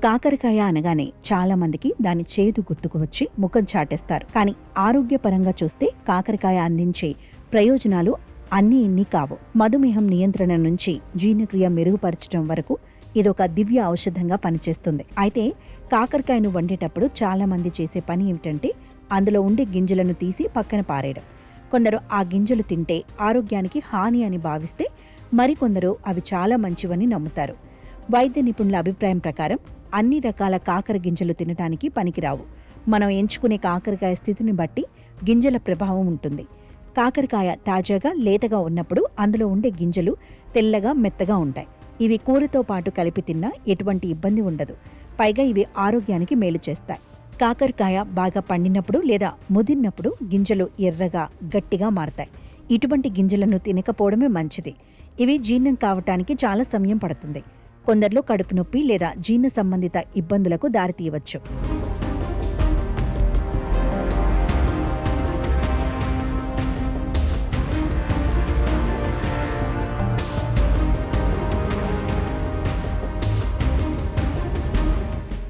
కాకరకాయ అనగానే చాలా మందికి దాని చేదు గుర్తుకు వచ్చి ముఖం చాటేస్తారు. కానీ ఆరోగ్యపరంగా చూస్తే కాకరకాయ అందించే ప్రయోజనాలు అన్నీ ఇన్ని కావు. మధుమేహం నియంత్రణ నుంచి జీర్ణక్రియ మెరుగుపరచడం వరకు ఇదొక దివ్య ఔషధంగా పనిచేస్తుంది. అయితే కాకరకాయను వండేటప్పుడు చాలా మంది చేసే పని ఏమిటంటే అందులో ఉండే గింజలను తీసి పక్కన పారేయడం. కొందరు ఆ గింజలు తింటే ఆరోగ్యానికి హాని అని భావిస్తే మరికొందరు అవి చాలా మంచివని నమ్ముతారు. వైద్య నిపుణుల అభిప్రాయం ప్రకారం అన్ని రకాల కాకర గింజలు తినటానికి పనికిరావు. మనం ఎంచుకునే కాకరకాయ స్థితిని బట్టి గింజల ప్రభావం ఉంటుంది. కాకరకాయ తాజాగా లేతగా ఉన్నప్పుడు అందులో ఉండే గింజలు తెల్లగా మెత్తగా ఉంటాయి. ఇవి కూరతో పాటు కలిపి తిన్నా ఎటువంటి ఇబ్బంది ఉండదు. పైగా ఇవి ఆరోగ్యానికి మేలు చేస్తాయి. కాకరకాయ బాగా పండినప్పుడు లేదా ముదిరినప్పుడు గింజలు ఎర్రగా గట్టిగా మారతాయి. ఇటువంటి గింజలను తినకపోవడమే మంచిది. ఇవి జీర్ణం కావటానికి చాలా సమయం పడుతుంది. కొందరిలో కడుపు నొప్పి లేదా జీర్ణ సంబంధిత ఇబ్బందులకు దారితీయవచ్చు.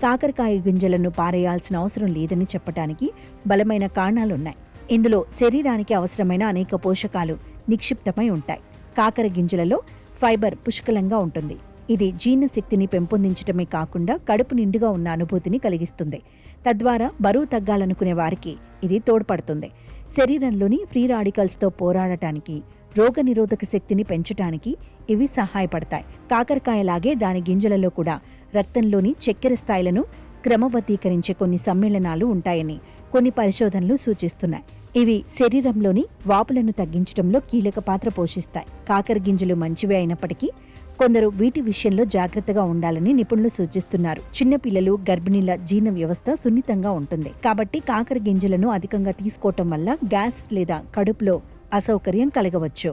కాకరకాయ గింజలను పారేయాల్సిన అవసరం లేదని చెప్పటానికి బలమైన కారణాలున్నాయి. ఇందులో శరీరానికి అవసరమైన అనేక పోషకాలు నిక్షిప్తమై ఉంటాయి. కాకర గింజలలో ఫైబర్ పుష్కలంగా ఉంటుంది. ఇది జీర్ణశక్తిని పెంపొందించడమే కాకుండా కడుపు నిండుగా ఉన్న అనుభూతిని కలిగిస్తుంది. తద్వారా బరువు తగ్గాలనుకునే వారికి ఇది తోడ్పడుతుంది. శరీరంలోని ఫ్రీ రాడికల్స్తో పోరాడటానికి, రోగనిరోధక శక్తిని పెంచటానికి ఇవి సహాయపడతాయి. కాకరకాయలాగే దాని గింజలలో కూడా రక్తంలోని చక్కెర స్థాయిలను క్రమబద్ధీకరించే కొన్ని సమ్మేళనాలు ఉంటాయని కొన్ని పరిశోధనలు సూచిస్తున్నాయి. ఇవి శరీరంలోని వాపులను తగ్గించడంలో కీలక పాత్ర పోషిస్తాయి. కాకర గింజలు మంచివే అయినప్పటికీ కొందరు వీటి విషయంలో జాగ్రత్తగా ఉండాలని నిపుణులు సూచిస్తున్నారు. చిన్నపిల్లలు, గర్భిణీల జీర్ణ వ్యవస్థ సున్నితంగా ఉంటుంది. కాబట్టి కాకర గింజలను అధికంగా తీసుకోవటం వల్ల గ్యాస్ లేదా కడుపులో అసౌకర్యం కలగవచ్చు.